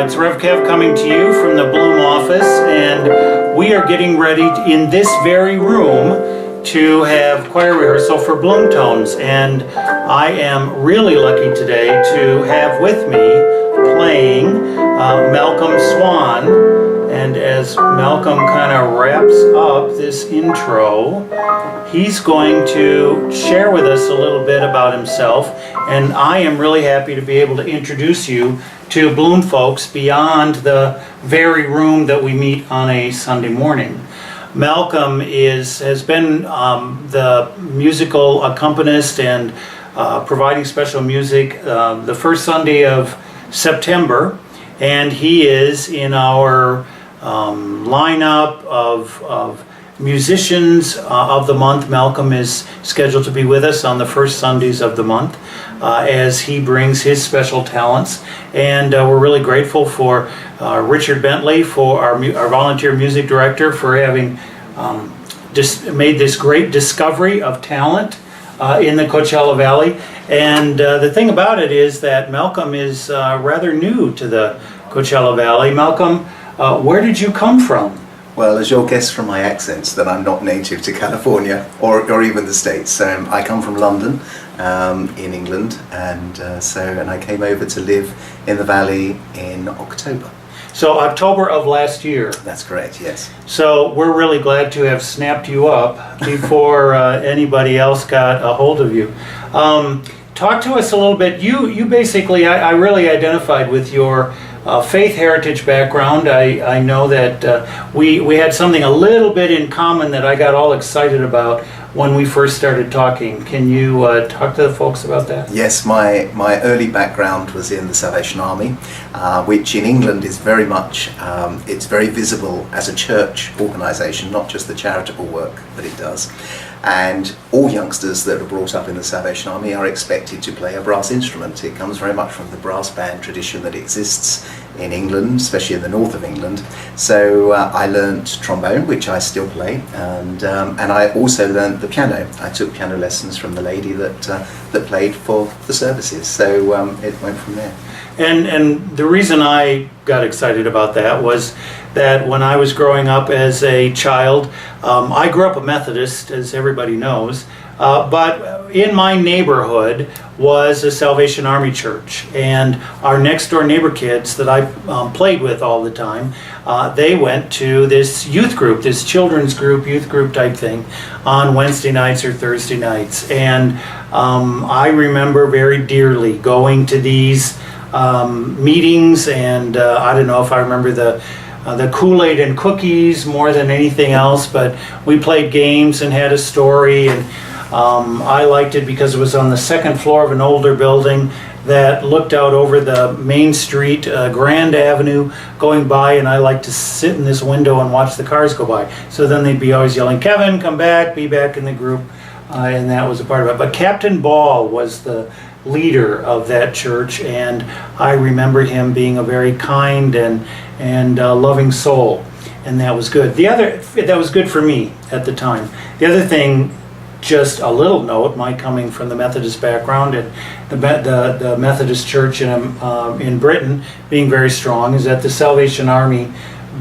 It's Rev Kev coming to you from the Bloom office, and we are getting ready in this very room to have choir rehearsal for Bloom Tones. And I am really lucky today to have with me playing Malcolm Swan. And as Malcolm kind of wraps up this intro, he's going to share with us a little bit about himself. And I am really happy to be able to introduce you to Bloom folks beyond the very room that we meet on a Sunday morning. Malcolm has been the musical accompanist and providing special music the first Sunday of September, and he is in our lineup of musicians of the month. Malcolm is scheduled to be with us on the first Sundays of the month as he brings his special talents, and we're really grateful for Richard Bentley, for our volunteer music director, for having just made this great discovery of talent in the Coachella Valley. And the thing about it is that Malcolm is rather new to the Coachella Valley. Malcolm, where did you come from? Well, as you'll guess from my accents that I'm not native to California or even the States. I come from London in England, and I came over to live in the Valley in October. So October of last year. That's correct, yes. So we're really glad to have snapped you up before anybody else got a hold of you. Talk to us a little bit. You basically, I really identified with your faith heritage background. I know that we had something a little bit in common that I got all excited about when we first started talking. Can you talk to the folks about that? Yes, my early background was in the Salvation Army, which in England is very much, it's very visible as a church organisation, not just the charitable work that it does. And all youngsters that are brought up in the Salvation Army are expected to play a brass instrument. It comes very much from the brass band tradition that exists in England, especially in the north of England. So I learnt trombone, which I still play, and I also learnt the piano. I took piano lessons from the lady that played for the services. So it went from there. And the reason I got excited about that was that when I was growing up as a child, I grew up a Methodist, as everybody knows, but in my neighborhood was a Salvation Army church, and our next door neighbor kids that I played with all the time, they went to this youth group, this children's group, youth group type thing on Wednesday nights or Thursday nights. And I remember very dearly going to these meetings, and I don't know if I remember the Kool-Aid and cookies more than anything else, but we played games and had a story, and I liked it because it was on the second floor of an older building that looked out over the main street, Grand Avenue going by, and I liked to sit in this window and watch the cars go by. So then they'd be always yelling, "Kevin, come back, be back in the group," and that was a part of it. But Captain Ball was the leader of that church, and I remember him being a very kind and loving soul, and that was good. That was good for me at the time. The other thing, just a little note, my coming from the Methodist background and the Methodist Church in Britain being very strong, is that the Salvation Army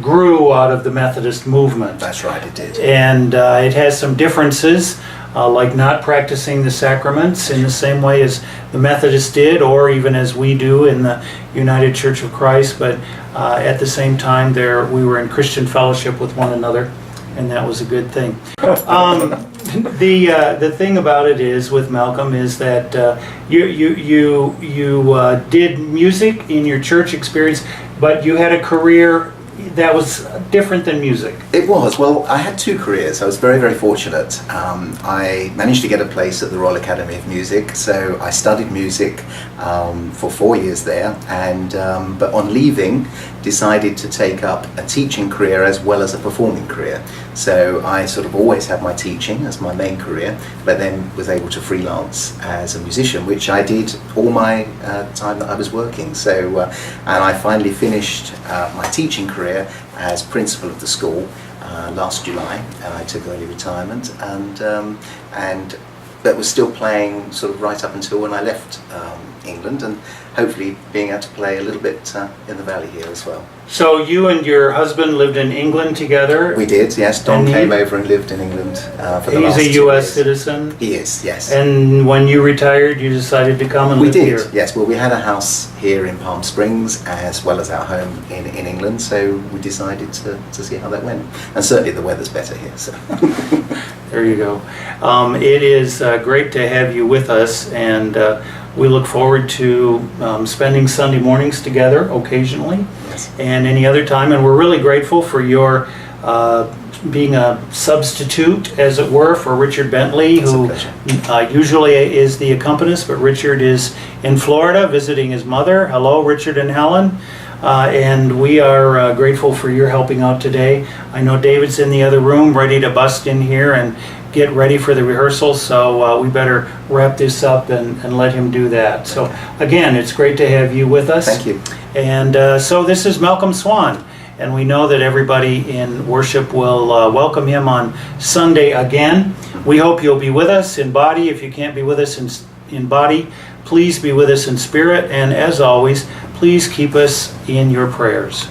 grew out of the Methodist movement. That's right, it did. And it has some differences, like not practicing the sacraments in the same way as the Methodists did, or even as we do in the United Church of Christ, but at the same time we were in Christian fellowship with one another, and that was a good thing. The thing about it is with Malcolm is that you did music in your church experience, but you had a career that was different than music. It was. Well, I had two careers. I was very, very fortunate. I managed to get a place at the Royal Academy of Music, so I studied music for 4 years there, and but on leaving, decided to take up a teaching career as well as a performing career. So I sort of always had my teaching as my main career, but then was able to freelance as a musician, which I did all my time that I was working. So, and I finally finished my teaching career as principal of the school last July, and I took early retirement, and but was still playing sort of right up until when I left England, and hopefully being able to play a little bit in the Valley here as well. So you and your husband lived in England together? We did, yes. Don came over and lived in England for the last 2 years. He's a U.S. citizen? He is, yes. And when you retired, you decided to come and live here? We did, yes. Well, we had a house here in Palm Springs as well as our home in England, so we decided to see how that went. And certainly the weather's better here, so... There you go. It is great to have you with us, and we look forward to spending Sunday mornings together occasionally, Yes. and any other time. And we're really grateful for your being a substitute, as it were, for Richard Bentley, It's a who pleasure. usually is the accompanist, but Richard is in Florida visiting his mother. Hello, Richard and Helen. And we are grateful for your helping out today. I know David's in the other room ready to bust in here and get ready for the rehearsal, so we better wrap this up and let him do that. So again, it's great to have you with us. Thank you. And so this is Malcolm Swan, and we know that everybody in worship will welcome him on Sunday again. We hope you'll be with us in body. If you can't be with us in body, please be with us in spirit, and as always, please keep us in your prayers.